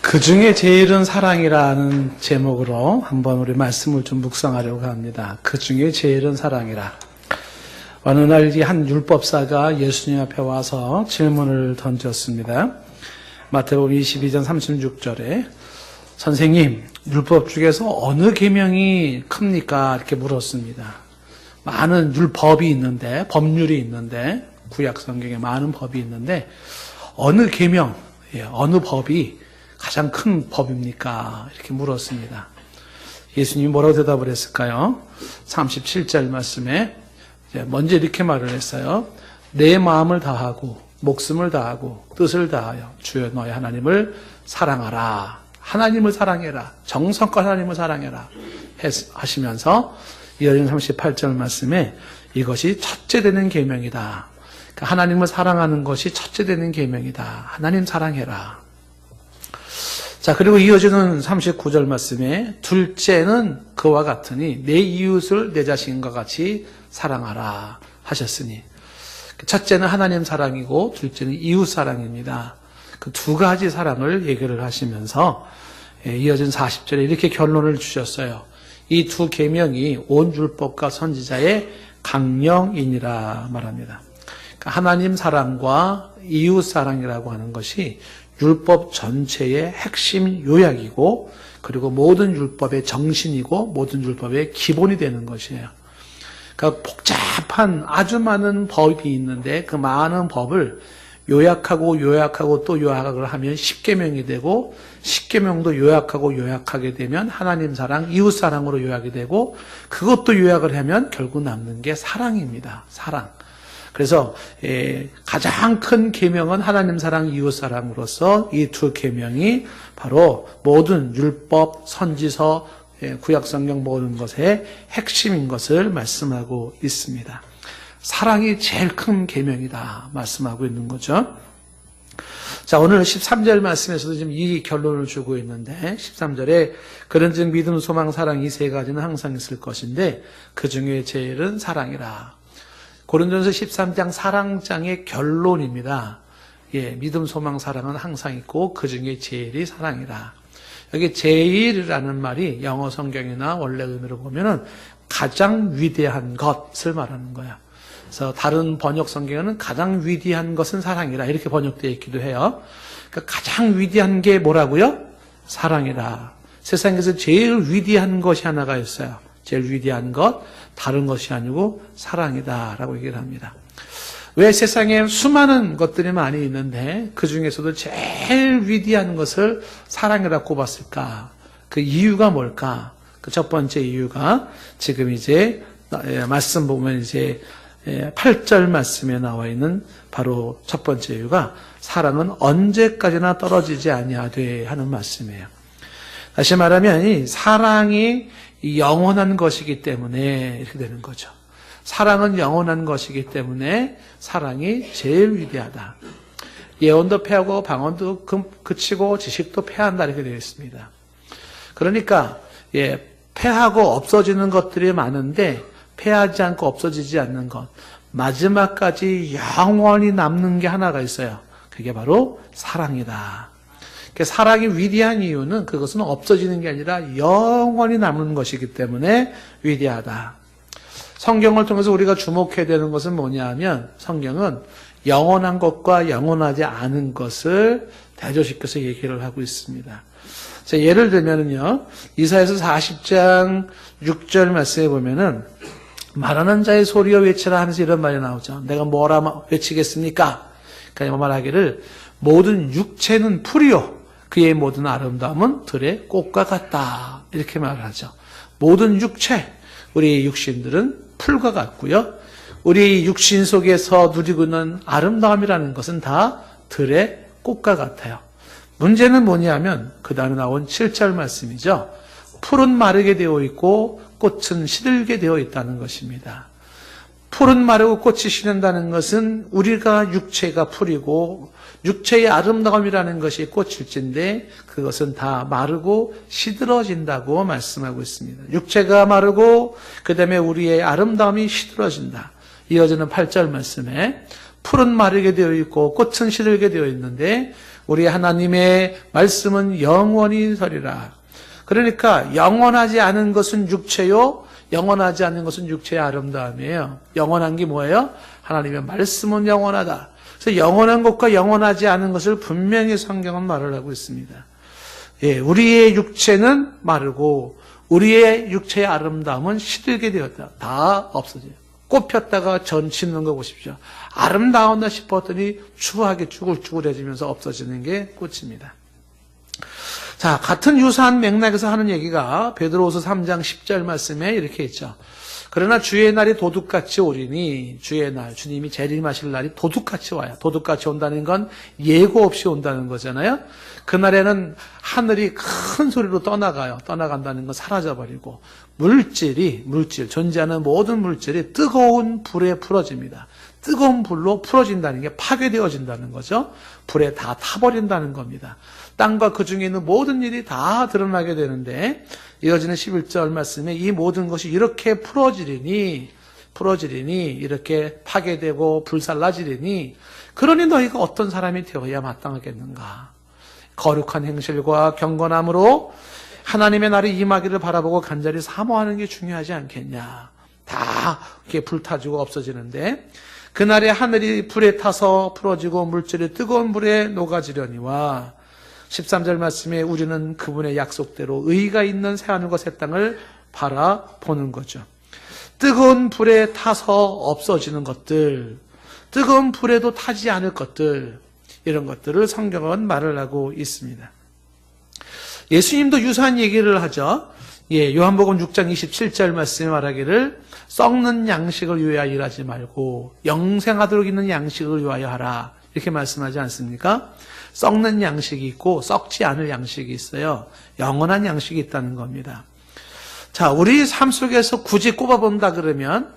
그 중에 제일은 사랑이라는 제목으로 한번 우리 말씀을 좀 묵상하려고 합니다. 그 중에 제일은 사랑이라. 어느 날 한 율법사가 예수님 앞에 와서 질문을 던졌습니다. 마태복음 22장 36절에 선생님, 율법 중에서 어느 계명이 큽니까? 이렇게 물었습니다. 많은 율법이 있는데, 법률이 있는데, 구약 성경에 많은 법이 있는데 어느 계명, 어느 법이 가장 큰 법입니까? 이렇게 물었습니다. 예수님이 뭐라고 대답을 했을까요? 37절 말씀에 먼저 이렇게 말을 했어요. 내 마음을 다하고 목숨을 다하고 뜻을 다하여 주여 너의 하나님을 사랑하라. 하나님을 사랑해라. 정성껏 하나님을 사랑해라. 하시면서 이어진 38절 말씀에 이것이 첫째 되는 계명이다. 그러니까 하나님을 사랑하는 것이 첫째 되는 계명이다. 하나님 사랑해라. 자, 그리고 이어지는 39절 말씀에 둘째는 그와 같으니 내 이웃을 내 자신과 같이 사랑하라 하셨으니 첫째는 하나님 사랑이고 둘째는 이웃 사랑입니다. 그 두 가지 사랑을 얘기를 하시면서 이어진 40절에 이렇게 결론을 주셨어요. 이 두 계명이 온 율법과 선지자의 강령이니라 말합니다. 그러니까 하나님 사랑과 이웃 사랑이라고 하는 것이 율법 전체의 핵심 요약이고 그리고 모든 율법의 정신이고 모든 율법의 기본이 되는 것이에요. 그러니까 복잡한 아주 많은 법이 있는데 그 많은 법을 요약하고 또 요약을 하면 10계명이 되고 10계명도 요약하게 되면 하나님 사랑, 이웃 사랑으로 요약이 되고 그것도 요약을 하면 결국 남는 게 사랑입니다. 사랑. 그래서 가장 큰 계명은 하나님 사랑, 이웃 사랑으로서 이 두 계명이 바로 모든 율법, 선지서, 구약 성경 모든 것의 핵심인 것을 말씀하고 있습니다. 사랑이 제일 큰 계명이다 말씀하고 있는 거죠. 자, 오늘 13절 말씀에서도 지금 이 결론을 주고 있는데 13절에 그런즉 믿음, 소망, 사랑 이 세 가지는 항상 있을 것인데 그 중에 제일은 사랑이라. 고린도전서 13장 사랑장의 결론입니다. 믿음, 소망, 사랑은 항상 있고 그 중에 제일이 사랑이라. 여기 제일이라는 말이 영어 성경이나 원래 의미로 보면은 가장 위대한 것을 말하는 거야. 그래서 다른 번역 성경에는 가장 위대한 것은 사랑이라 이렇게 번역되어 있기도 해요. 그러니까 가장 위대한 게 뭐라고요? 사랑이라. 세상에서 제일 위대한 것이 하나가 있어요. 제일 위대한 것, 다른 것이 아니고 사랑이다라고 얘기를 합니다. 왜 세상에 수많은 것들이 많이 있는데 그 중에서도 제일 위대한 것을 사랑이라고 꼽았을까? 그 이유가 뭘까? 그 첫 번째 이유가 지금 이제 말씀 보면 이제 8절 말씀에 나와 있는 바로 첫 번째 이유가 사랑은 언제까지나 떨어지지 아니하되 하는 말씀이에요. 다시 말하면 이 사랑이 영원한 것이기 때문에 이렇게 되는 거죠. 사랑은 영원한 것이기 때문에 사랑이 제일 위대하다. 예언도 패하고 방언도 그치고 지식도 패한다 이렇게 되어 있습니다. 그러니까 패하고 없어지는 것들이 많은데 패하지 않고 없어지지 않는 것, 마지막까지 영원히 남는 게 하나가 있어요. 그게 바로 사랑이다. 사랑이 위대한 이유는 그것은 없어지는 게 아니라 영원히 남는 것이기 때문에 위대하다. 성경을 통해서 우리가 주목해야 되는 것은 뭐냐 하면 성경은 영원한 것과 영원하지 않은 것을 대조시켜서 얘기를 하고 있습니다. 자, 예를 들면은요, 이사야서 40장 6절 말씀에 보면은 말하는 자의 소리여 외치라 하면서 이런 말이 나오죠. 내가 뭐라 외치겠습니까? 그러니까 말하기를 모든 육체는 풀이요 그의 모든 아름다움은 들의 꽃과 같다. 이렇게 말을 하죠. 모든 육체, 우리 육신들은 풀과 같고요. 우리 육신 속에서 누리고 있는 아름다움이라는 것은 다 들의 꽃과 같아요. 문제는 뭐냐면 그 다음에 나온 7절 말씀이죠. 풀은 마르게 되어 있고 꽃은 시들게 되어 있다는 것입니다. 풀은 마르고 꽃이 시든다는 것은 우리가 육체가 풀이고 육체의 아름다움이라는 것이 꽃일진데 그것은 다 마르고 시들어진다고 말씀하고 있습니다. 육체가 마르고 그 다음에 우리의 아름다움이 시들어진다. 이어지는 8절 말씀에 풀은 마르게 되어 있고 꽃은 시들게 되어 있는데 우리 하나님의 말씀은 영원히 서리라. 그러니까 영원하지 않은 것은 육체요, 영원하지 않은 것은 육체의 아름다움이에요. 영원한 게 뭐예요? 하나님의 말씀은 영원하다. 그래서 영원한 것과 영원하지 않은 것을 분명히 성경은 말을 하고 있습니다. 예, 우리의 육체는 마르고 우리의 육체의 아름다움은 시들게 되었다. 다 없어져요. 꽃 폈다가 전 짓는 거 보십시오. 아름다웠나 싶었더니 추하게 쭈글쭈글해지면서 없어지는 게 꽃입니다. 자, 같은 유사한 맥락에서 하는 얘기가 베드로후서 3장 10절 말씀에 이렇게 있죠. 그러나 주의 날이 도둑같이 오리니, 주의 날, 주님이 재림하실 날이 도둑같이 와요. 도둑같이 온다는 건 예고 없이 온다는 거잖아요. 그날에는 하늘이 큰 소리로 떠나가요. 떠나간다는 건 사라져버리고 물질, 존재하는 모든 물질이 뜨거운 불에 풀어집니다. 뜨거운 불로 풀어진다는 게 파괴되어진다는 거죠. 불에 다 타버린다는 겁니다. 땅과 그 중에 있는 모든 일이 다 드러나게 되는데 이어지는 11절 말씀에 이 모든 것이 이렇게 풀어지리니 이렇게 파괴되고 불살라지리니 그러니 너희가 어떤 사람이 되어야 마땅하겠는가. 거룩한 행실과 경건함으로 하나님의 날이 임하기를 바라보고 간절히 사모하는 게 중요하지 않겠냐. 다 이렇게 불타지고 없어지는데 그날에 하늘이 불에 타서 풀어지고 물질이 뜨거운 불에 녹아지려니와 13절 말씀에 우리는 그분의 약속대로 의가 있는 새하늘과 새 땅을 바라보는 거죠. 뜨거운 불에 타서 없어지는 것들, 뜨거운 불에도 타지 않을 것들, 이런 것들을 성경은 말을 하고 있습니다. 예수님도 유사한 얘기를 하죠. 예, 요한복음 6장 27절 말씀에 말하기를 썩는 양식을 위하여 일하지 말고 영생하도록 있는 양식을 위하여 하라. 이렇게 말씀하지 않습니까? 썩는 양식이 있고 썩지 않을 양식이 있어요. 영원한 양식이 있다는 겁니다. 자, 우리 삶 속에서 굳이 꼽아본다 그러면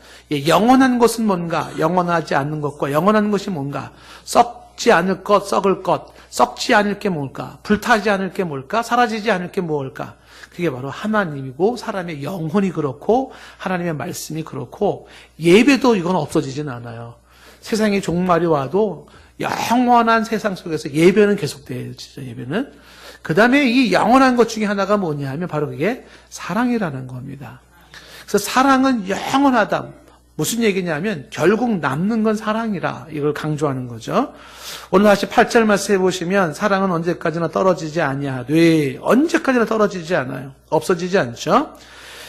영원한 것은 뭔가, 영원하지 않는 것과 영원한 것이 뭔가, 썩지 않을 것, 썩을 것, 썩지 않을 게 뭘까, 불타지 않을 게 뭘까, 사라지지 않을 게 뭘까. 그게 바로 하나님이고 사람의 영혼이 그렇고 하나님의 말씀이 그렇고 예배도 이건 없어지진 않아요. 세상의 종말이 와도 영원한 세상 속에서 예배는 계속되어지죠. 예배는. 그 다음에 이 영원한 것 중에 하나가 뭐냐 하면 바로 그게 사랑이라는 겁니다. 그래서 사랑은 영원하다. 무슨 얘기냐면 결국 남는 건 사랑이라 이걸 강조하는 거죠. 오늘 다시 8절 말씀해 보시면 사랑은 언제까지나 떨어지지 아니하되 언제까지나 떨어지지 않아요. 없어지지 않죠.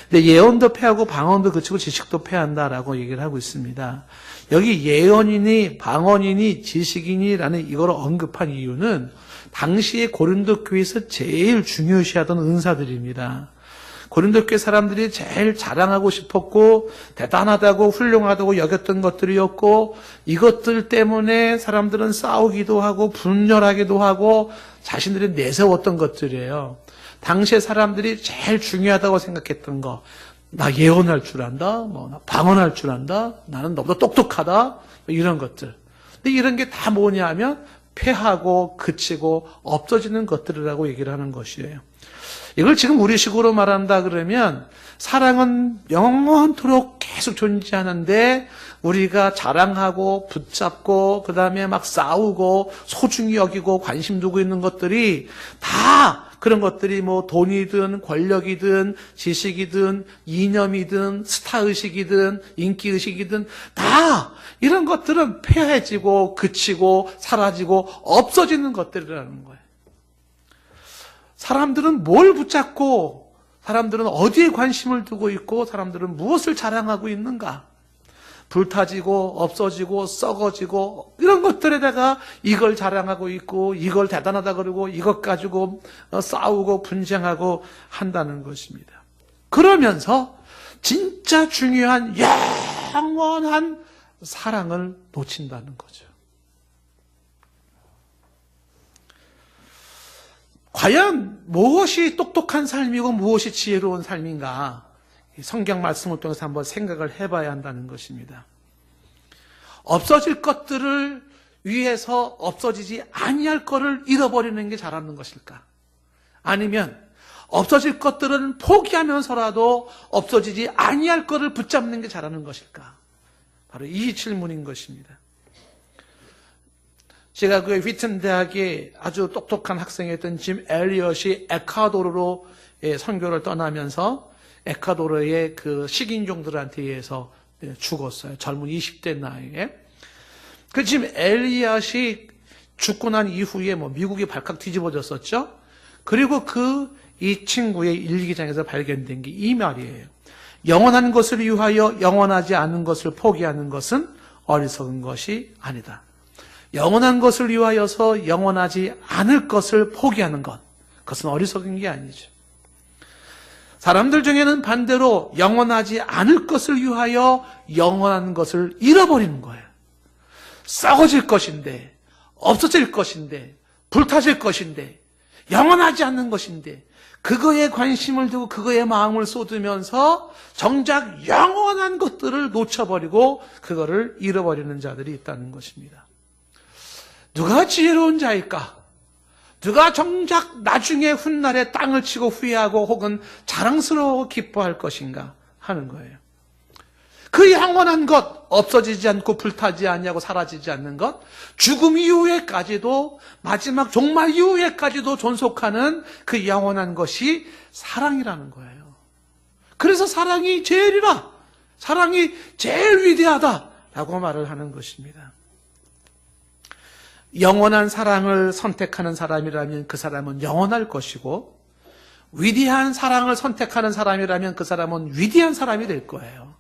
근데 예언도 패하고 방언도 그치고 지식도 패한다라고 얘기를 하고 있습니다. 여기 예언이니 방언이니 지식이니라는 이걸 언급한 이유는 당시에 고린도 교회에서 제일 중요시하던 은사들입니다. 고린도 교회 사람들이 제일 자랑하고 싶었고 대단하다고 훌륭하다고 여겼던 것들이었고 이것들 때문에 사람들은 싸우기도 하고 분열하기도 하고 자신들이 내세웠던 것들이에요. 당시에 사람들이 제일 중요하다고 생각했던 거, 나 예언할 줄 안다, 나 방언할 줄 안다, 나는 너보다 똑똑하다, 이런 것들. 근데 이런 게 다 뭐냐 하면 패하고 그치고 없어지는 것들이라고 얘기를 하는 것이에요. 이걸 지금 우리식으로 말한다 그러면 사랑은 영원토록 계속 존재하는데 우리가 자랑하고 붙잡고 그 다음에 막 싸우고 소중히 여기고 관심 두고 있는 것들이 다 그런 것들이 뭐 돈이든 권력이든 지식이든 이념이든 스타의식이든 인기의식이든 다 이런 것들은 폐해지고 그치고 사라지고 없어지는 것들이라는 거예요. 사람들은 뭘 붙잡고 사람들은 어디에 관심을 두고 있고 사람들은 무엇을 자랑하고 있는가? 불타지고 없어지고 썩어지고 이런 것들에다가 이걸 자랑하고 있고 이걸 대단하다 그러고 이것 가지고 싸우고 분쟁하고 한다는 것입니다. 그러면서 진짜 중요한 영원한 사랑을 놓친다는 거죠. 과연 무엇이 똑똑한 삶이고 무엇이 지혜로운 삶인가? 성경 말씀을 통해서 한번 생각을 해봐야 한다는 것입니다. 없어질 것들을 위해서 없어지지 아니할 것을 잃어버리는 게 잘하는 것일까? 아니면 없어질 것들은 포기하면서라도 없어지지 아니할 것을 붙잡는 게 잘하는 것일까? 바로 이 질문인 것입니다. 제가 그 휘튼 대학에 아주 똑똑한 학생이었던 짐 엘리엇이 에콰도르로 선교를 떠나면서 에콰도르의 그 식인종들한테 의해서 죽었어요. 젊은 20대 나이에. 그 짐 엘리엇이 죽고 난 이후에 미국이 발칵 뒤집어졌었죠. 그리고 이 친구의 일기장에서 발견된 게 이 말이에요. 영원한 것을 위하여 영원하지 않은 것을 포기하는 것은 어리석은 것이 아니다. 영원한 것을 위하여서 영원하지 않을 것을 포기하는 것, 그것은 어리석은 게 아니죠. 사람들 중에는 반대로 영원하지 않을 것을 위하여 영원한 것을 잃어버리는 거예요. 썩어질 것인데, 없어질 것인데, 불타질 것인데, 영원하지 않는 것인데, 그거에 관심을 두고 그거에 마음을 쏟으면서 정작 영원한 것들을 놓쳐버리고 그거를 잃어버리는 자들이 있다는 것입니다. 누가 지혜로운 자일까? 누가 정작 나중에 훗날에 땅을 치고 후회하고 혹은 자랑스러워 기뻐할 것인가 하는 거예요. 그 영원한 것, 없어지지 않고 불타지 않냐고 사라지지 않는 것, 죽음 이후에까지도 마지막 종말 이후에까지도 존속하는 그 영원한 것이 사랑이라는 거예요. 그래서 사랑이 제일이라, 사랑이 제일 위대하다라고 말을 하는 것입니다. 영원한 사랑을 선택하는 사람이라면 그 사람은 영원할 것이고, 위대한 사랑을 선택하는 사람이라면 그 사람은 위대한 사람이 될 거예요.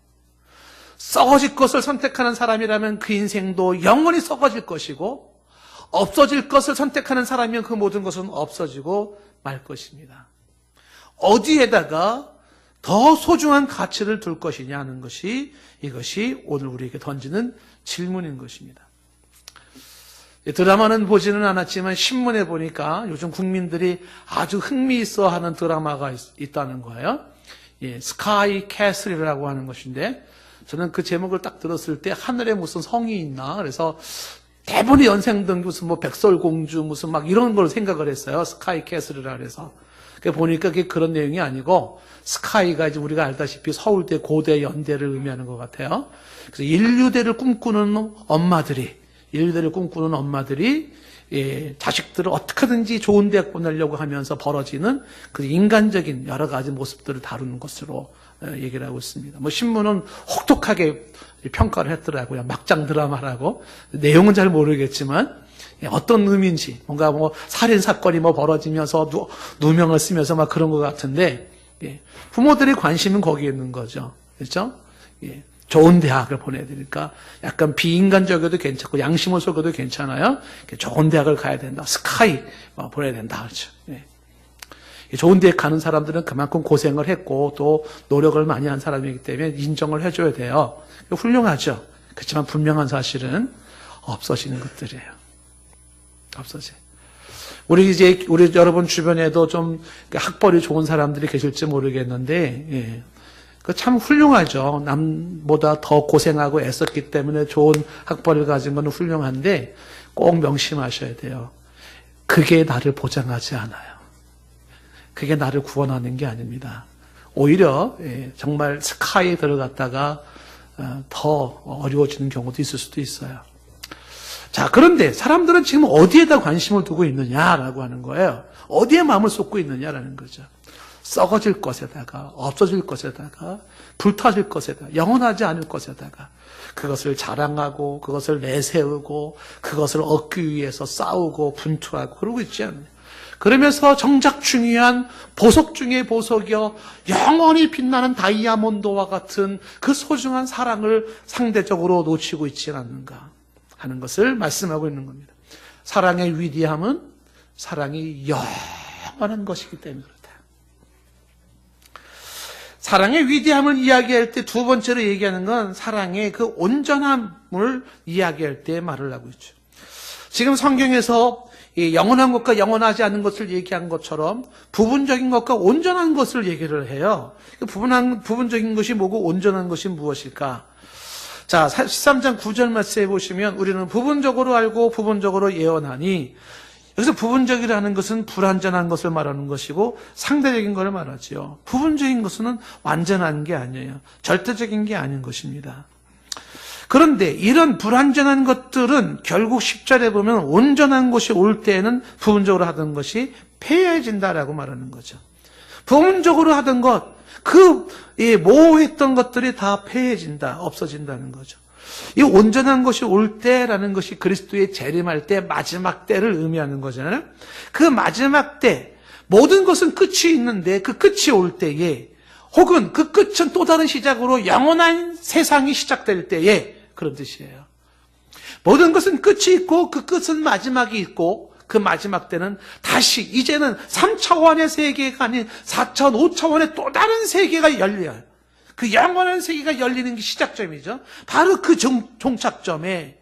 썩어질 것을 선택하는 사람이라면 그 인생도 영원히 썩어질 것이고, 없어질 것을 선택하는 사람이면 그 모든 것은 없어지고 말 것입니다. 어디에다가 더 소중한 가치를 둘 것이냐 하는 것이, 이것이 오늘 우리에게 던지는 질문인 것입니다. 드라마는 보지는 않았지만 신문에 보니까 요즘 국민들이 아주 흥미있어 하는 드라마가 있다는 거예요. 스카이 캐슬이라고 하는 것인데, 저는 그 제목을 딱 들었을 때 하늘에 무슨 성이 있나, 그래서 대부분의 연생등 무슨 백설공주 무슨 막 이런 걸 생각을 했어요. 스카이 캐슬이라 그래서. 보니까 그게 그런 내용이 아니고, 스카이가 이제 우리가 알다시피 서울대, 고대, 연대를 의미하는 것 같아요. 그래서 인류대를 꿈꾸는 엄마들이 자식들을 어떻게든지 좋은 대학 보내려고 하면서 벌어지는 그 인간적인 여러 가지 모습들을 다루는 것으로 얘기를 하고 있습니다. 신문은 혹독하게 평가를 했더라고요. 막장 드라마라고. 내용은 잘 모르겠지만 어떤 의미인지, 뭔가 살인 사건이 벌어지면서 누명을 쓰면서 막 그런 것 같은데, 부모들의 관심은 거기에 있는 거죠. 그렇죠? 좋은 대학을 보내드릴까? 약간 비인간적이어도 괜찮고 양심을 속여도 괜찮아요. 좋은 대학을 가야 된다. 스카이 보내야 된다. 그렇죠? 좋은 대학 가는 사람들은 그만큼 고생을 했고 또 노력을 많이 한 사람이기 때문에 인정을 해줘야 돼요. 훌륭하죠. 그렇지만 분명한 사실은 없어지는 것들이에요. 없어져. 우리 여러분 주변에도 좀 학벌이 좋은 사람들이 계실지 모르겠는데, 참 훌륭하죠. 남보다 더 고생하고 애썼기 때문에 좋은 학벌을 가진 건 훌륭한데 꼭 명심하셔야 돼요. 그게 나를 보장하지 않아요. 그게 나를 구원하는 게 아닙니다. 오히려 정말 스카이에 들어갔다가 더 어려워지는 경우도 있을 수도 있어요. 자, 그런데 사람들은 지금 어디에다 관심을 두고 있느냐라고 하는 거예요. 어디에 마음을 쏟고 있느냐라는 거죠. 썩어질 것에다가, 없어질 것에다가, 불타질 것에다가, 영원하지 않을 것에다가 그것을 자랑하고 그것을 내세우고 그것을 얻기 위해서 싸우고 분투하고 그러고 있지 않느냐. 그러면서 정작 중요한 보석 중의 보석이여 영원히 빛나는 다이아몬드와 같은 그 소중한 사랑을 상대적으로 놓치고 있지 않는가 하는 것을 말씀하고 있는 겁니다. 사랑의 위대함은 사랑이 영원한 것이기 때문에 그렇다. 사랑의 위대함을 이야기할 때 두 번째로 얘기하는 건 사랑의 그 온전함을 이야기할 때 말을 하고 있죠. 지금 성경에서 영원한 것과 영원하지 않은 것을 얘기한 것처럼 부분적인 것과 온전한 것을 얘기를 해요. 부분적인 것이 뭐고 온전한 것이 무엇일까? 자, 13장 9절 말씀에 보시면 우리는 부분적으로 알고 부분적으로 예언하니, 여기서 부분적이라는 것은 불완전한 것을 말하는 것이고 상대적인 것을 말하죠. 부분적인 것은 완전한 게 아니에요. 절대적인 게 아닌 것입니다. 그런데 이런 불완전한 것들은 결국 10절에 보면 온전한 것이 올 때에는 부분적으로 하던 것이 폐해진다라고 말하는 거죠. 부분적으로 하던 것, 모호했던 것들이 다 폐해진다, 없어진다는 거죠. 이 온전한 것이 올 때라는 것이 그리스도의 재림할 때 마지막 때를 의미하는 거잖아요. 그 마지막 때 모든 것은 끝이 있는데 그 끝이 올 때에 혹은 그 끝은 또 다른 시작으로 영원한 세상이 시작될 때에 그런 뜻이에요. 모든 것은 끝이 있고 그 끝은 마지막이 있고 그 마지막 때는 다시 이제는 3차원의 세계가 아닌 4차원, 5차원의 또 다른 세계가 열려요. 그 영원한 세계가 열리는 게 시작점이죠. 바로 그 종착점에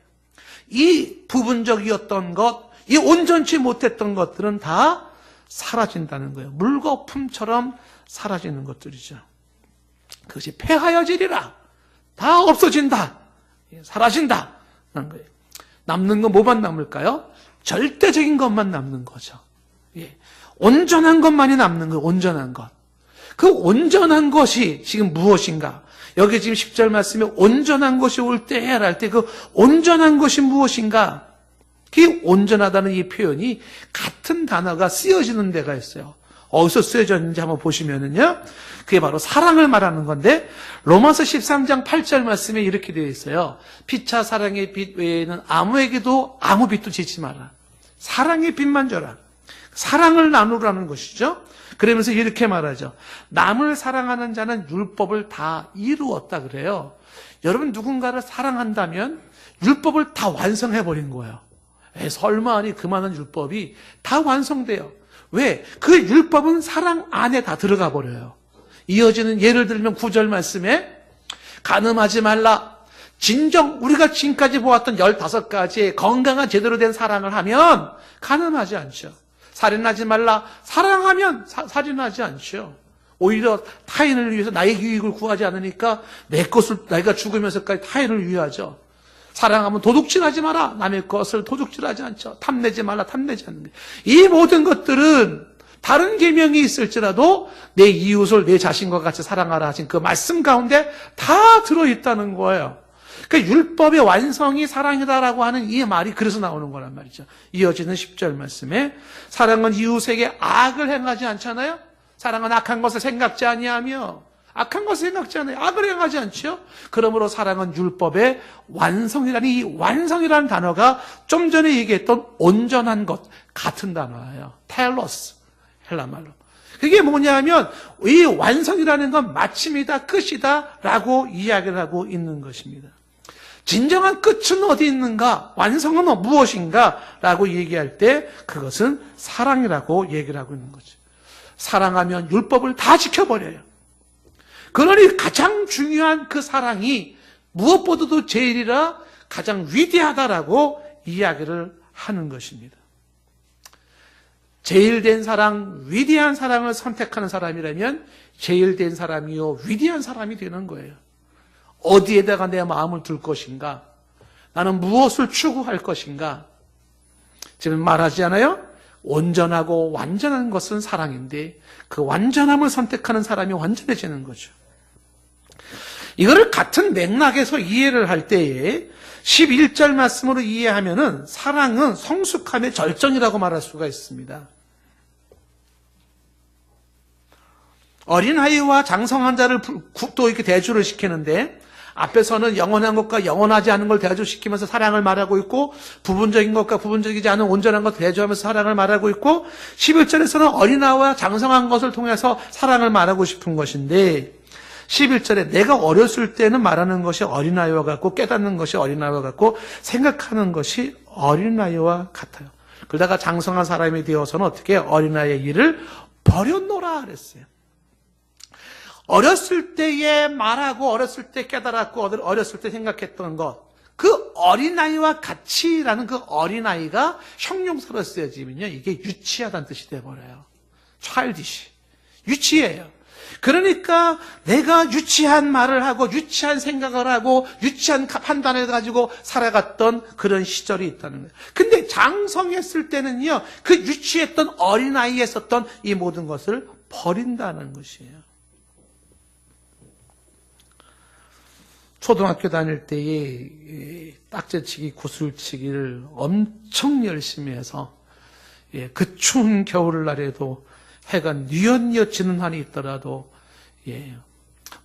이 부분적이었던 것, 이 온전치 못했던 것들은 다 사라진다는 거예요. 물거품처럼 사라지는 것들이죠. 그것이 폐하여지리라. 다 없어진다. 사라진다. 라는 거예요. 남는 건 뭐만 남을까요? 절대적인 것만 남는 거죠. 예. 온전한 것만이 남는 거예요. 온전한 것. 그 온전한 것이 지금 무엇인가? 여기 지금 10절 말씀에 온전한 것이 올 때 해야 할 때 그 온전한 것이 무엇인가? 그 온전하다는 이 표현이 같은 단어가 쓰여지는 데가 있어요. 어디서 쓰여졌는지 한번 보시면은요. 그게 바로 사랑을 말하는 건데 로마서 13장 8절 말씀에 이렇게 되어 있어요. 피차 사랑의 빛 외에는 아무에게도 아무 빛도 지지 마라. 사랑의 빛만 줘라. 사랑을 나누라는 것이죠. 그러면서 이렇게 말하죠. 남을 사랑하는 자는 율법을 다 이루었다 그래요. 여러분 누군가를 사랑한다면 율법을 다 완성해버린 거예요. 설마 아니 그 많은 율법이 다 완성돼요. 왜? 그 율법은 사랑 안에 다 들어가 버려요. 이어지는 예를 들면 9절 말씀에 간음하지 말라. 진정 우리가 지금까지 보았던 15가지의 건강한 제대로 된 사랑을 하면 간음하지 않죠. 살인하지 말라. 사랑하면 살인하지 않죠. 오히려 타인을 위해서 나의 유익을 구하지 않으니까 내 것을 내가 죽으면서까지 타인을 위하죠. 사랑하면 도둑질하지 마라. 남의 것을 도둑질하지 않죠. 탐내지 말라. 탐내지 않는 게. 이 모든 것들은 다른 계명이 있을지라도 내 이웃을 내 자신과 같이 사랑하라 하신 그 말씀 가운데 다 들어있다는 거예요. 그러니까 율법의 완성이 사랑이다라고 하는 이 말이 그래서 나오는 거란 말이죠. 이어지는 10절 말씀에 사랑은 이웃에게 악을 행하지 않잖아요. 사랑은 악한 것을 생각지 아니하며 악한 것을 생각지 않아요. 악을 행하지 않죠. 그러므로 사랑은 율법의 완성이라는 이 완성이라는 단어가 좀 전에 얘기했던 온전한 것 같은 단어예요. 텔로스 헬라말로. 그게 뭐냐면 이 완성이라는 건 마침이다 끝이다 라고 이야기를 하고 있는 것입니다. 진정한 끝은 어디 있는가? 완성은 무엇인가? 라고 얘기할 때 그것은 사랑이라고 얘기를 하고 있는 거죠. 사랑하면 율법을 다 지켜버려요. 그러니 가장 중요한 그 사랑이 무엇보다도 제일이라 가장 위대하다라고 이야기를 하는 것입니다. 제일된 사랑, 위대한 사랑을 선택하는 사람이라면 제일된 사람이요 위대한 사람이 되는 거예요. 어디에다가 내 마음을 둘 것인가? 나는 무엇을 추구할 것인가? 지금 말하지 않아요? 온전하고 완전한 것은 사랑인데 그 완전함을 선택하는 사람이 완전해지는 거죠. 이거를 같은 맥락에서 이해를 할 때에 11절 말씀으로 이해하면은 사랑은 성숙함의 절정이라고 말할 수가 있습니다. 어린아이와 장성한 자를 또 이렇게 대조를 시키는데 앞에서는 영원한 것과 영원하지 않은 걸 대조시키면서 사랑을 말하고 있고 부분적인 것과 부분적이지 않은 온전한 것 대조하면서 사랑을 말하고 있고 11절에서는 어린아이와 장성한 것을 통해서 사랑을 말하고 싶은 것인데 11절에 내가 어렸을 때는 말하는 것이 어린아이와 같고 깨닫는 것이 어린아이와 같고 생각하는 것이 어린아이와 같아요. 그러다가 장성한 사람이 되어서는 어떻게 어린아이의 일을 버렸노라 그랬어요. 어렸을 때에 말하고 어렸을 때 깨달았고 어렸을 때 생각했던 것, 그 어린아이와 같이라는 그 어린아이가 형용사로 쓰여지면요 이게 유치하다는 뜻이 돼버려요. childish, 유치해요. 그러니까 내가 유치한 말을 하고 유치한 생각을 하고 유치한 판단을 가지고 살아갔던 그런 시절이 있다는 거예요. 근데 장성했을 때는요 그 유치했던 어린아이에 썼던 이 모든 것을 버린다는 것이에요. 초등학교 다닐 때에 딱지치기, 구슬치기를 엄청 열심히 해서 그 추운 겨울날에도 해가 뉘엿뉘엿 지는 한이 있더라도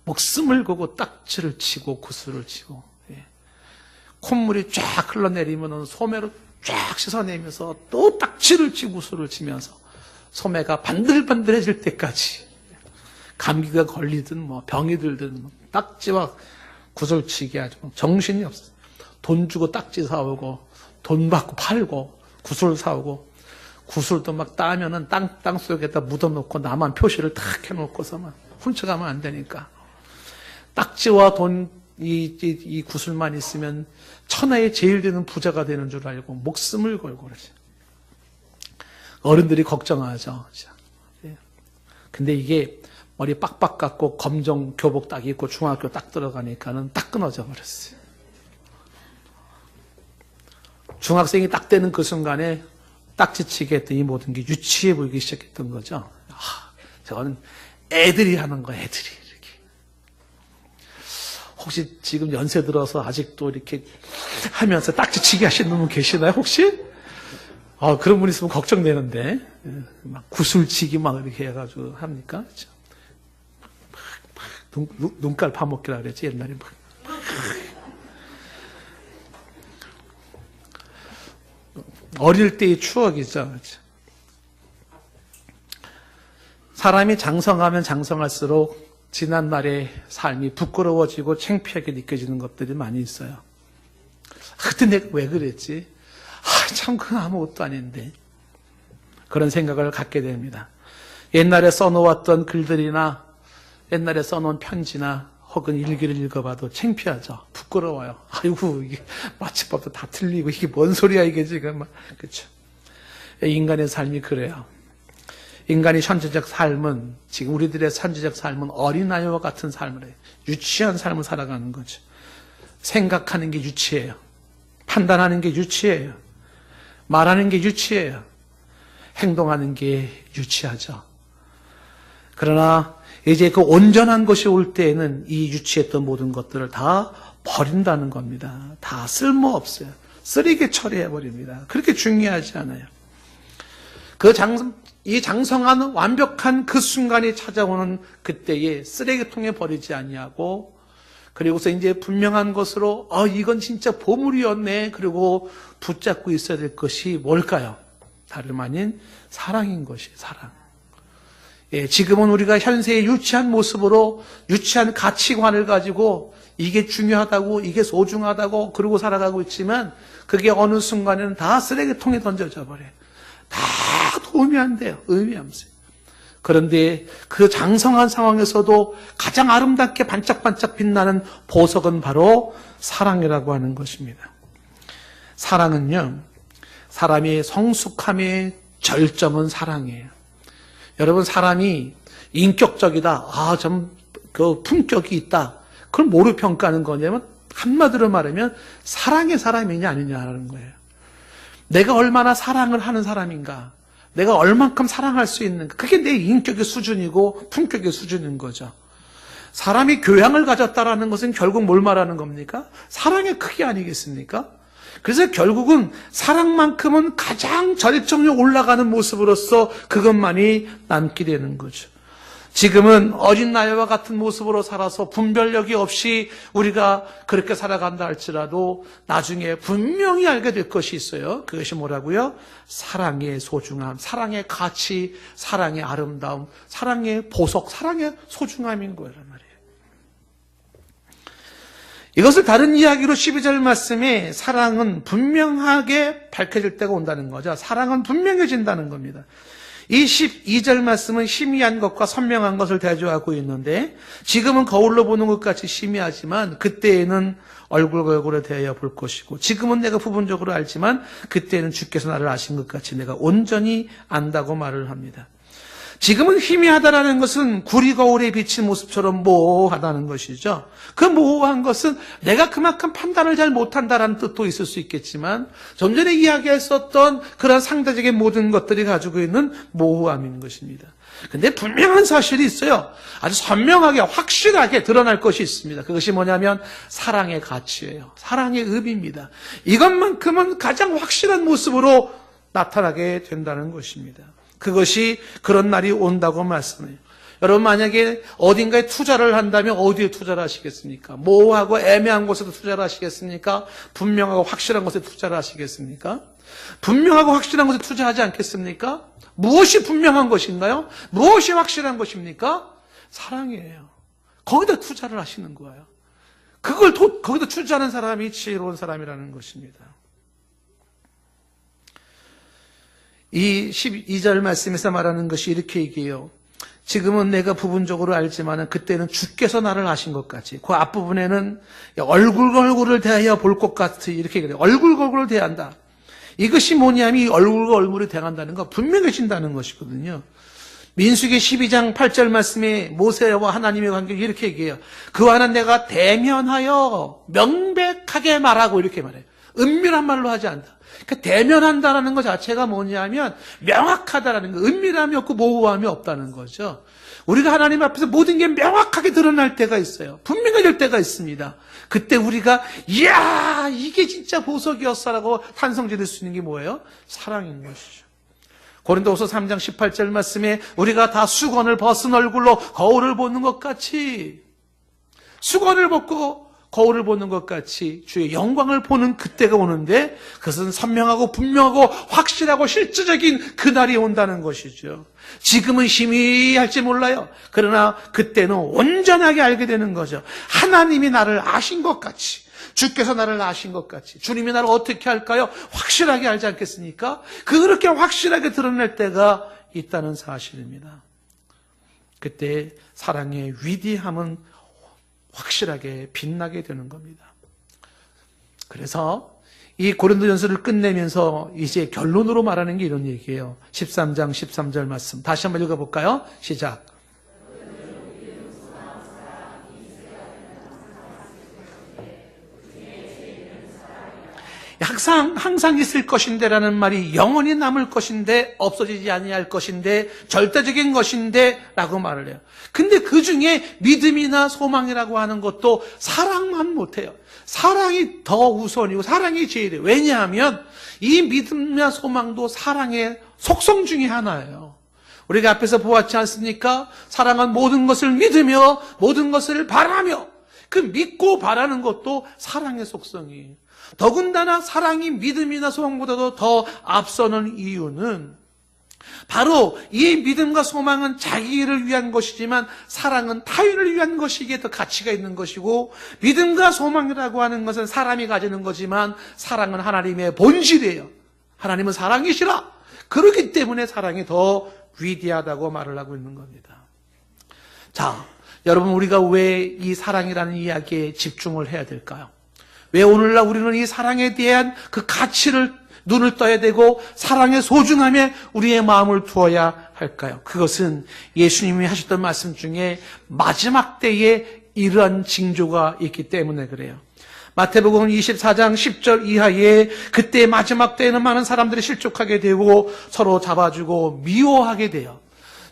목숨을 걸고 딱지를 치고 구슬을 치고 콧물이 쫙 흘러내리면 소매로 쫙 씻어내면서 또 딱지를 치고 구슬을 치면서 소매가 반들반들해질 때까지 감기가 걸리든 뭐 병이 들든 딱지와 구슬치기 아주 정신이 없어요. 돈 주고 딱지 사오고 돈 받고 팔고 구슬 사오고 구슬도 막 따면은 땅 속에다 묻어놓고 나만 표시를 탁 해놓고서만 훔쳐가면 안 되니까 딱지와 돈 이 구슬만 있으면 천하에 제일 되는 부자가 되는 줄 알고 목숨을 걸고 그러죠. 어른들이 걱정하죠. 근데 이게 머리 빡빡 깎고 검정 교복 딱 입고 중학교 딱 들어가니까는 딱 끊어져 버렸어요. 중학생이 딱 되는 그 순간에 딱지치기 했더니 모든 게 유치해 보이기 시작했던 거죠. 저거는 애들이 하는 거야, 애들이. 이렇게. 혹시 지금 연세 들어서 아직도 이렇게 하면서 딱지치기 하시는 분 계시나요, 혹시? 그런 분 있으면 걱정되는데. 막 구슬치기 막 이렇게 해가지고 합니까? 그렇죠? 눈깔 파먹기라 그랬지, 옛날에 막. 어릴 때의 추억이죠. 그렇죠? 사람이 장성하면 장성할수록 지난날의 삶이 부끄러워지고 창피하게 느껴지는 것들이 많이 있어요. 그때 내가 왜 그랬지? 참 그건 아무것도 아닌데. 그런 생각을 갖게 됩니다. 옛날에 써놓았던 글들이나 옛날에 써놓은 편지나 혹은 일기를 읽어봐도 창피하죠. 부끄러워요. 아이고, 이게 마취법도 다 틀리고 이게 뭔 소리야 이게 지금. 그렇죠. 인간의 삶이 그래요. 인간의 현재적 삶은, 지금 우리들의 현재적 삶은 어린아이와 같은 삶을 해요. 유치한 삶을 살아가는 거죠. 생각하는 게 유치해요. 판단하는 게 유치해요. 말하는 게 유치해요. 행동하는 게 유치하죠. 그러나 이제 그 온전한 것이 올 때에는 이 유치했던 모든 것들을 다 버린다는 겁니다. 다 쓸모없어요. 쓰레기 처리해버립니다. 그렇게 중요하지 않아요. 이 장성한 완벽한 그 순간이 찾아오는 그때에 쓰레기통에 버리지 아니하고, 그리고서 이제 분명한 것으로 이건 진짜 보물이었네, 그리고 붙잡고 있어야 될 것이 뭘까요? 다름 아닌 사랑인 것이 사랑. 지금은 우리가 현세의 유치한 모습으로 유치한 가치관을 가지고 이게 중요하다고, 이게 소중하다고 그러고 살아가고 있지만 그게 어느 순간에는 다 쓰레기통에 던져져 버려요. 다 도움이 안 돼요. 의미 없어요. 그런데 그 장성한 상황에서도 가장 아름답게 반짝반짝 빛나는 보석은 바로 사랑이라고 하는 것입니다. 사랑은요, 사람의 성숙함의 절정은 사랑이에요. 여러분, 사람이 인격적이다, 좀 그 품격이 있다, 그걸 뭐로 평가하는 거냐면, 한마디로 말하면 사랑의 사람이냐 아니냐라는 거예요. 내가 얼마나 사랑을 하는 사람인가, 내가 얼만큼 사랑할 수 있는가, 그게 내 인격의 수준이고 품격의 수준인 거죠. 사람이 교양을 가졌다라는 것은 결국 뭘 말하는 겁니까? 사랑의 크기 아니겠습니까? 그래서 결국은 사랑만큼은 가장 절정에 올라가는 모습으로서 그것만이 남게 되는 거죠. 지금은 어린 나이와 같은 모습으로 살아서 분별력이 없이 우리가 그렇게 살아간다 할지라도 나중에 분명히 알게 될 것이 있어요. 그것이 뭐라고요? 사랑의 소중함, 사랑의 가치, 사랑의 아름다움, 사랑의 보석, 사랑의 소중함인 거란 말이에요. 이것을 다른 이야기로 12절 말씀에 사랑은 분명하게 밝혀질 때가 온다는 거죠. 사랑은 분명해진다는 겁니다. 이 12절 말씀은 희미한 것과 선명한 것을 대조하고 있는데, 지금은 거울로 보는 것 같이 희미하지만 그때에는 얼굴과 대하여 볼 것이고, 지금은 내가 부분적으로 알지만 그때는 주께서 나를 아신 것 같이 내가 온전히 안다고 말을 합니다. 지금은 희미하다라는 것은 구리 거울에 비친 모습처럼 모호하다는 것이죠. 그 모호한 것은 내가 그만큼 판단을 잘 못한다라는 뜻도 있을 수 있겠지만 좀 전에 이야기했었던 그런 상대적인 모든 것들이 가지고 있는 모호함인 것입니다. 근데 분명한 사실이 있어요. 아주 선명하게 확실하게 드러날 것이 있습니다. 그것이 뭐냐면 사랑의 가치예요. 사랑의 의미입니다. 이것만큼은 가장 확실한 모습으로 나타나게 된다는 것입니다. 그것이 그런 날이 온다고 말씀해요. 여러분 만약에 어딘가에 투자를 한다면 어디에 투자를 하시겠습니까? 모호하고 애매한 곳에도 투자를 하시겠습니까? 분명하고 확실한 곳에 투자를 하시겠습니까? 분명하고 확실한 곳에 투자하지 않겠습니까? 무엇이 분명한 것인가요? 무엇이 확실한 것입니까? 사랑이에요. 거기다 투자를 하시는 거예요. 거기다 투자하는 사람이 지혜로운 사람이라는 것입니다. 이 12절 말씀에서 말하는 것이 이렇게 얘기해요. 지금은 내가 부분적으로 알지만 그때는 주께서 나를 아신 것 같이. 그 앞부분에는 얼굴과 얼굴을 대하여 볼 것 같이 이렇게 그래요. 얼굴과 얼굴을 대한다. 이것이 뭐냐면 이 얼굴과 얼굴을 대한다는 거 분명해진다는 것이거든요. 민수기 12장 8절 말씀에 모세와 하나님의 관계를 이렇게 얘기해요. 그와는 내가 대면하여 명백하게 말하고 이렇게 말해요. 은밀한 말로 하지 않는다. 그러니까 대면한다라는 것 자체가 뭐냐면 명확하다라는 거, 은밀함이 없고 모호함이 없다는 거죠. 우리가 하나님 앞에서 모든 게 명확하게 드러날 때가 있어요. 분명해질 때가 있습니다. 그때 우리가 이야 이게 진짜 보석이었어라고 탄성 지를 수 있는 게 뭐예요? 사랑인 것이죠. 고린도후서 3장 18절 말씀에 우리가 다 수건을 벗은 얼굴로 거울을 보는 것 같이 수건을 벗고 거울을 보는 것 같이 주의 영광을 보는 그때가 오는데 그것은 선명하고 분명하고 확실하고 실질적인 그날이 온다는 것이죠. 지금은 희미할지 몰라요. 그러나 그때는 온전하게 알게 되는 거죠. 하나님이 나를 아신 것 같이 주께서 나를 아신 것 같이 주님이 나를 어떻게 할까요? 확실하게 알지 않겠습니까? 그렇게 확실하게 드러낼 때가 있다는 사실입니다. 그때 사랑의 위대함은 확실하게 빛나게 되는 겁니다. 그래서 이 고린도전서를 끝내면서 이제 결론으로 말하는 게 이런 얘기예요. 13장 13절 말씀 다시 한번 읽어볼까요? 시작. 항상 있을 것인데라는 말이 영원히 남을 것인데 없어지지 아니할 것인데 절대적인 것인데 라고 말을 해요. 근데 그 중에 믿음이나 소망이라고 하는 것도 사랑만 못해요. 사랑이 더 우선이고 사랑이 제일이에요. 왜냐하면 이 믿음이나 소망도 사랑의 속성 중에 하나예요. 우리가 앞에서 보았지 않습니까? 사랑은 모든 것을 믿으며 모든 것을 바라며 그 믿고 바라는 것도 사랑의 속성이에요. 더군다나 사랑이 믿음이나 소망보다도 더 앞서는 이유는 바로 이 믿음과 소망은 자기를 위한 것이지만 사랑은 타인을 위한 것이기에 더 가치가 있는 것이고 믿음과 소망이라고 하는 것은 사람이 가지는 거지만 사랑은 하나님의 본질이에요. 하나님은 사랑이시라. 그렇기 때문에 사랑이 더 위대하다고 말을 하고 있는 겁니다. 자, 여러분 우리가 왜 이 사랑이라는 이야기에 집중을 해야 될까요? 왜 오늘날 우리는 이 사랑에 대한 그 가치를 눈을 떠야 되고 사랑의 소중함에 우리의 마음을 두어야 할까요? 그것은 예수님이 하셨던 말씀 중에 마지막 때에 이러한 징조가 있기 때문에 그래요. 마태복음 24장 10절 이하에 그때 마지막 때에는 많은 사람들이 실족하게 되고 서로 잡아주고 미워하게 돼요.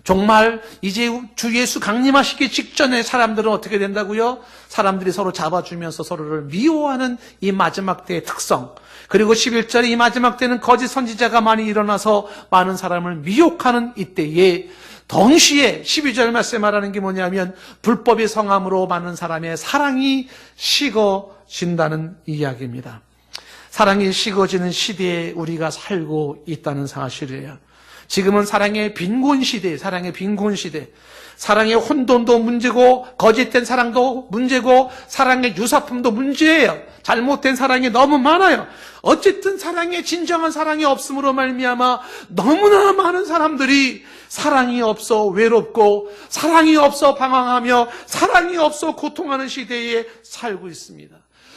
정말 이제 주 예수 강림하시기 직전에 사람들은 어떻게 된다고요? 사람들이 서로 잡아주면서 서로를 미워하는 이 마지막 때의 특성. 그리고 11절에 이 마지막 때는 거짓 선지자가 많이 일어나서 많은 사람을 미혹하는 이때에 동시에 12절 말씀에 말하는 게 뭐냐면 불법의 성함으로 많은 사람의 사랑이 식어진다는 이야기입니다. 사랑이 식어지는 시대에 우리가 살고 있다는 사실이에요. 지금은 사랑의 빈곤 시대, 사랑의 혼돈도 문제고 거짓된 사랑도 문제고 사랑의 유사품도 문제예요. 잘못된 사랑이 너무 많아요. 어쨌든 사랑의 진정한 사랑이 없음으로 말미암아 너무나 많은 사람들이 사랑이 없어 외롭고 사랑이 없어 방황하며 사랑이 없어 고통하는 시대에 살고 있습니다.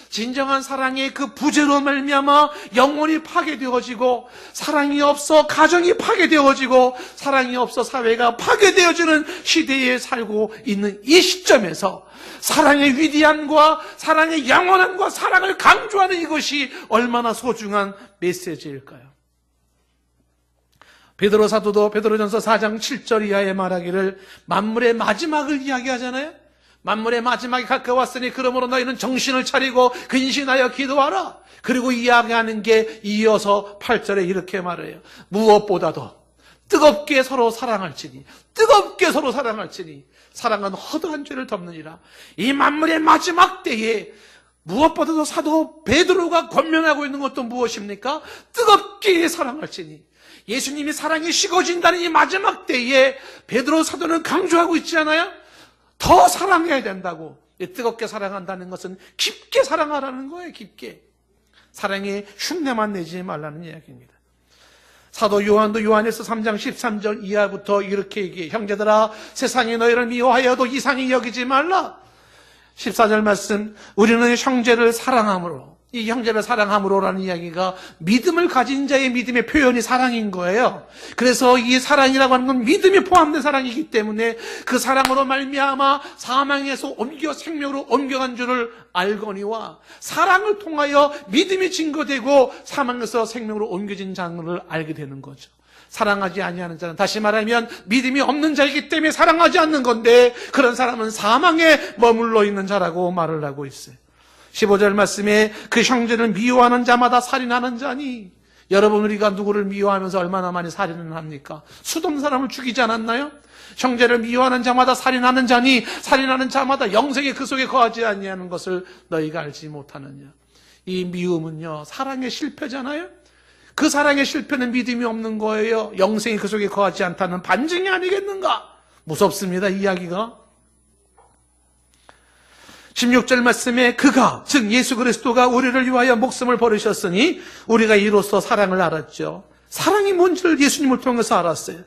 진정한 사랑의 그 부재로 말미암아 영혼이 파괴되어지고, 사랑이 없어 가정이 파괴되어지고, 사랑이 없어 사회가 파괴되어지는 시대에 살고 있는 이 시점에서 사랑의 위대함과 사랑의 영원함과 사랑을 강조하는 이것이 얼마나 소중한 메시지일까요? 베드로 사도도 베드로전서 4장 7절 이하에 말하기를 만물의 마지막을 이야기하잖아요. 만물의 마지막이 가까웠으니 그러므로 너희는 정신을 차리고 근신하여 기도하라. 그리고 이야기하는 게 이어서 8절에 이렇게 말해요. 무엇보다도 뜨겁게 서로 사랑할지니, 뜨겁게 서로 사랑할지니 사랑은 허다한 죄를 덮느니라. 이 만물의 마지막 때에 무엇보다도 사도 베드로가 권면하고 있는 것도 무엇입니까? 뜨겁게 사랑할지니. 예수님이 사랑이 식어진다는 이 마지막 때에 베드로 사도는 강조하고 있지 않아요? 더 사랑해야 된다고. 뜨겁게 사랑한다는 것은 깊게 사랑하라는 거예요. 깊게. 사랑의 흉내만 내지 말라는 이야기입니다. 사도 요한도 요한일서 3장 13절 이하부터 이렇게 얘기해요. 형제들아, 세상이 너희를 미워하여도 이상히 여기지 말라. 14절 말씀, 우리는 형제를 사랑함으로, 이 형제를 사랑함으로라는 이야기가 믿음을 가진 자의 믿음의 표현이 사랑인 거예요. 그래서 이 사랑이라고 하는 건 믿음이 포함된 사랑이기 때문에 그 사랑으로 말미암아 사망에서 생명으로 옮겨간 줄을 알거니와, 사랑을 통하여 믿음이 증거되고 사망에서 생명으로 옮겨진 장을 알게 되는 거죠. 사랑하지 아니하는 자는, 다시 말하면 믿음이 없는 자이기 때문에 사랑하지 않는 건데, 그런 사람은 사망에 머물러 있는 자라고 말을 하고 있어요. 15절 말씀에 그 형제를 미워하는 자마다 살인하는 자니, 여러분, 우리가 누구를 미워하면서 얼마나 많이 살인을 합니까? 수없는 사람을 죽이지 않았나요? 형제를 미워하는 자마다 살인하는 자니, 살인하는 자마다 영생이 그 속에 거하지 아니하는 것을 너희가 알지 못하느냐. 이 미움은요, 사랑의 실패잖아요. 그 사랑의 실패는 믿음이 없는 거예요. 영생이 그 속에 거하지 않다는 반증이 아니겠는가? 무섭습니다, 이 이야기가. 16절 말씀에 그가, 즉 예수 그리스도가 우리를 위하여 목숨을 버리셨으니 우리가 이로써 사랑을 알았죠. 사랑이 뭔지를 예수님을 통해서 알았어요.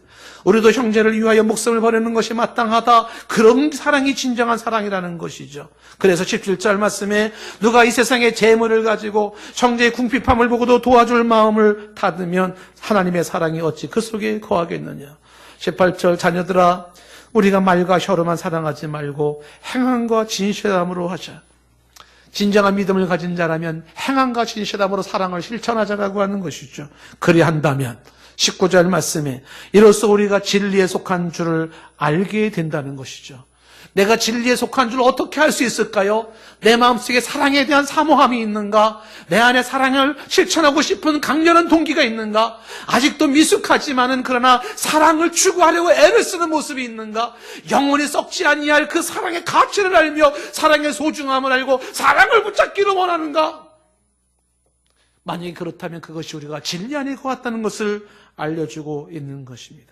우리도 형제를 위하여 목숨을 버리는 것이 마땅하다. 그런 사랑이 진정한 사랑이라는 것이죠. 그래서 17절 말씀에 누가 이 세상의 재물을 가지고 형제의 궁핍함을 보고도 도와줄 마음을 닫으면 하나님의 사랑이 어찌 그 속에 거하겠느냐. 18절 자녀들아, 우리가 말과 혀로만 사랑하지 말고 행함과 진실함으로 하자. 진정한 믿음을 가진 자라면 행함과 진실함으로 사랑을 실천하자라고 하는 것이죠. 그리한다면 19절 말씀에 이로써 우리가 진리에 속한 줄을 알게 된다는 것이죠. 내가 진리에 속한 줄 어떻게 알 수 있을까요? 내 마음속에 사랑에 대한 사모함이 있는가? 내 안에 사랑을 실천하고 싶은 강렬한 동기가 있는가? 아직도 미숙하지만은 그러나 사랑을 추구하려고 애를 쓰는 모습이 있는가? 영원히 썩지 아니할 그 사랑의 가치를 알며 사랑의 소중함을 알고 사랑을 붙잡기를 원하는가? 만약에 그렇다면 그것이 우리가 진리 안에 거했다는 것을 알려주고 있는 것입니다.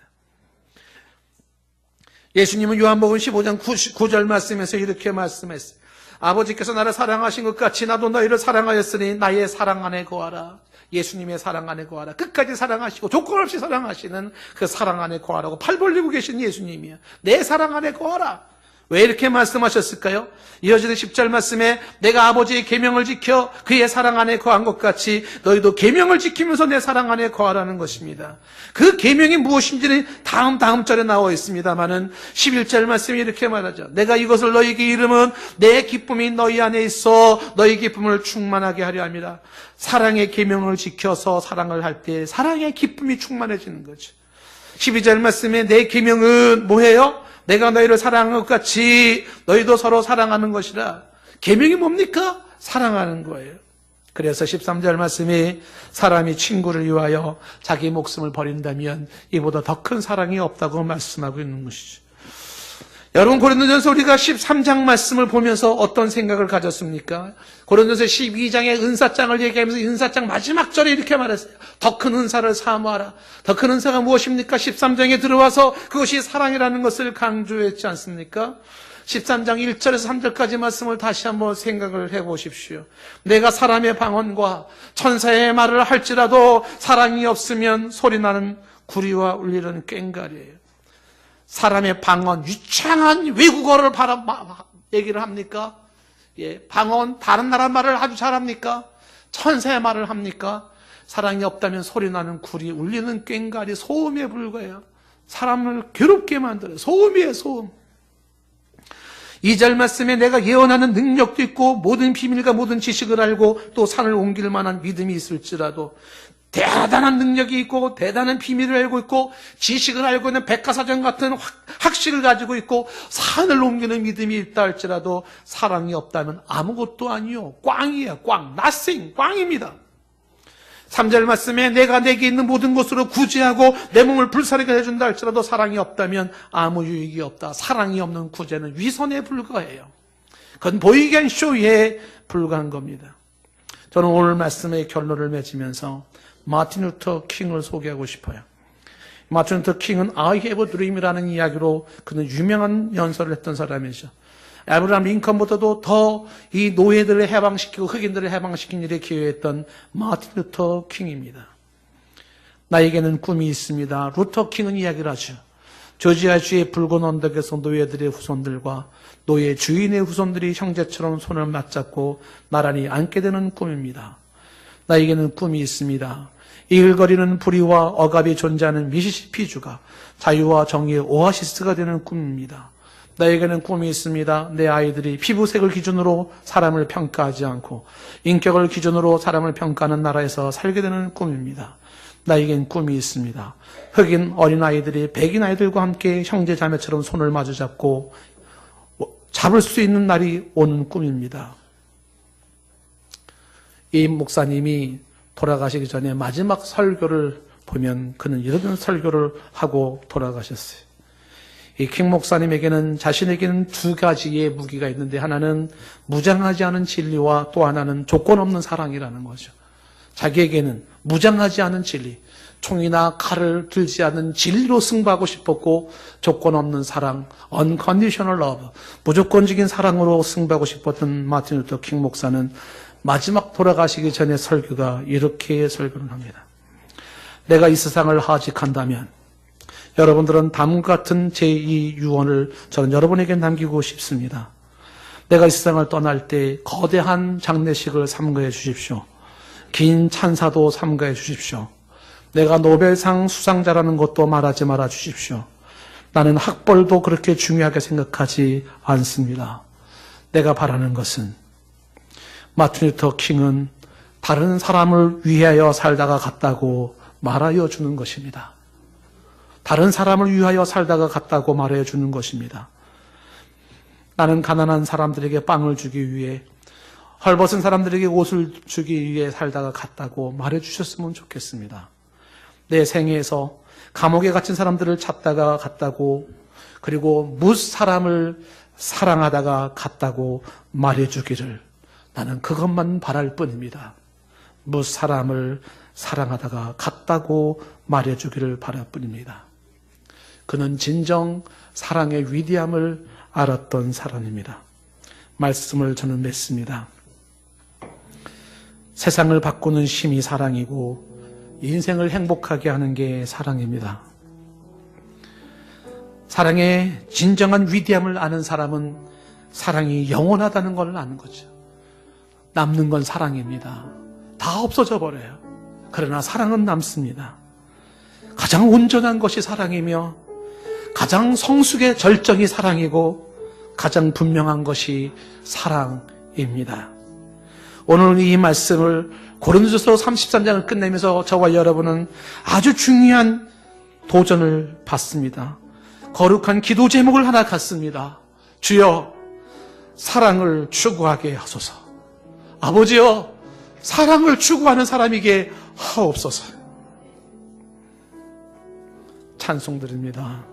예수님은 요한복음 15장 9절 말씀에서 이렇게 말씀했어요. 아버지께서 나를 사랑하신 것 같이 나도 너희를 사랑하였으니 나의 사랑 안에 거하라. 예수님의 사랑 안에 거하라. 끝까지 사랑하시고 조건 없이 사랑하시는 그 사랑 안에 거하라고 팔 벌리고 계신 예수님이야. 내 사랑 안에 거하라. 왜 이렇게 말씀하셨을까요? 이어지는 10절 말씀에 내가 아버지의 계명을 지켜 그의 사랑 안에 거한 것 같이 너희도 계명을 지키면서 내 사랑 안에 거하라는 것입니다. 그 계명이 무엇인지는 다음 절에 나와 있습니다만은 11절 말씀이 이렇게 말하죠. 내가 이것을 너희에게 이름은 내 기쁨이 너희 안에 있어 너희 기쁨을 충만하게 하려 함이라. 사랑의 계명을 지켜서 사랑을 할 때 사랑의 기쁨이 충만해지는 거죠. 12절 말씀에 내 계명은 뭐예요? 내가 너희를 사랑한 것 같이 너희도 서로 사랑하는 것이라. 계명이 뭡니까? 사랑하는 거예요. 그래서 13절 말씀이 사람이 친구를 위하여 자기 목숨을 버린다면 이보다 더 큰 사랑이 없다고 말씀하고 있는 것이죠. 여러분, 고린도전서 우리가 13장 말씀을 보면서 어떤 생각을 가졌습니까? 고린도전서 12장의 은사장을 얘기하면서 은사장 마지막 절에 이렇게 말했어요. 더 큰 은사를 사모하라. 더 큰 은사가 무엇입니까? 13장에 들어와서 그것이 사랑이라는 것을 강조했지 않습니까? 13장 1절에서 3절까지 말씀을 다시 한번 생각을 해보십시오. 내가 사람의 방언과 천사의 말을 할지라도 사랑이 없으면 소리나는 구리와 울리는 꽹과리예요. 사람의 방언, 유창한 외국어를 얘기를 합니까? 방언, 다른 나라 말을 아주 잘합니까? 천사의 말을 합니까? 사랑이 없다면 소리나는 구리, 울리는 꽹과리, 소음에 불과해요. 사람을 괴롭게 만들어요. 소음이에요, 소음. 2절 말씀에 내가 예언하는 능력도 있고 모든 비밀과 모든 지식을 알고 또 산을 옮길 만한 믿음이 있을지라도, 대단한 능력이 있고 대단한 비밀을 알고 있고 지식을 알고 있는 백과사전 같은 학식을 가지고 있고 산을 옮기는 믿음이 있다 할지라도 사랑이 없다면 아무것도 아니요. 꽝이에요. 꽝. nothing. 꽝입니다. 3절 말씀에 내가 내게 있는 모든 것으로 구제하고 내 몸을 불사르게 해준다 할지라도 사랑이 없다면 아무 유익이 없다. 사랑이 없는 구제는 위선에 불과해요. 그건 보이게 한 쇼에 불과한 겁니다. 저는 오늘 말씀의 결론을 맺으면서 마틴 루터 킹을 소개하고 싶어요. 마틴 루터 킹은 I have a dream이라는 이야기로 그는 유명한 연설을 했던 사람이죠. 아브라함 링컨보다도 더 이 노예들을 해방시키고 흑인들을 해방시킨 일에 기여했던 마틴 루터 킹입니다. 나에게는 꿈이 있습니다. 루터 킹은 이야기를 하죠. 조지아주의 붉은 언덕에서 노예들의 후손들과 노예 주인의 후손들이 형제처럼 손을 맞잡고 나란히 앉게 되는 꿈입니다. 나에게는 꿈이 있습니다. 이글거리는 불의와 억압이 존재하는 미시시피주가 자유와 정의의 오아시스가 되는 꿈입니다. 나에게는 꿈이 있습니다. 내 아이들이 피부색을 기준으로 사람을 평가하지 않고 인격을 기준으로 사람을 평가하는 나라에서 살게 되는 꿈입니다. 나에겐 꿈이 있습니다. 흑인 어린아이들이 백인 아이들과 함께 형제 자매처럼 손을 마주 잡고 잡을 수 있는 날이 오는 꿈입니다. 이 목사님이 돌아가시기 전에 마지막 설교를 보면 그는 이런 설교를 하고 돌아가셨어요. 이 킹 목사님에게는 자신에게는 두 가지의 무기가 있는데 하나는 무장하지 않은 진리와 또 하나는 조건 없는 사랑이라는 거죠. 자기에게는 무장하지 않은 진리, 총이나 칼을 들지 않은 진리로 승부하고 싶었고 조건 없는 사랑, unconditional love, 무조건적인 사랑으로 승부하고 싶었던 마틴 루터 킹 목사는 마지막 돌아가시기 전에 설교가 이렇게 설교를 합니다. 내가 이 세상을 하직한다면 여러분들은 다음과 같은 제2 유언을 저는 여러분에게 남기고 싶습니다. 내가 이 세상을 떠날 때 거대한 장례식을 삼가해 주십시오. 긴 찬사도 삼가해 주십시오. 내가 노벨상 수상자라는 것도 말하지 말아 주십시오. 나는 학벌도 그렇게 중요하게 생각하지 않습니다. 내가 바라는 것은 마틴 루터 킹은 다른 사람을 위하여 살다가 갔다고 말하여 주는 것입니다. 다른 사람을 위하여 살다가 갔다고 말해 주는 것입니다. 나는 가난한 사람들에게 빵을 주기 위해, 헐벗은 사람들에게 옷을 주기 위해 살다가 갔다고 말해 주셨으면 좋겠습니다. 내 생애에서 감옥에 갇힌 사람들을 찾다가 갔다고, 그리고 뭇 사람을 사랑하다가 갔다고 말해 주기를 나는 그것만 바랄 뿐입니다. 뭇 사람을 사랑하다가 갔다고 말해 주기를 바랄 뿐입니다. 그는 진정 사랑의 위대함을 알았던 사람입니다. 말씀을 저는 맺습니다. 세상을 바꾸는 힘이 사랑이고 인생을 행복하게 하는 게 사랑입니다. 사랑의 진정한 위대함을 아는 사람은 사랑이 영원하다는 걸 아는 거죠. 남는 건 사랑입니다. 다 없어져 버려요. 그러나 사랑은 남습니다. 가장 온전한 것이 사랑이며 가장 성숙의 절정이 사랑이고 가장 분명한 것이 사랑입니다. 오늘 이 말씀을 고린도전서 33장을 끝내면서 저와 여러분은 아주 중요한 도전을 받습니다. 거룩한 기도 제목을 하나 갖습니다. 주여, 사랑을 추구하게 하소서. 아버지여, 사랑을 추구하는 사람이게 하옵소서. 찬송 드립니다.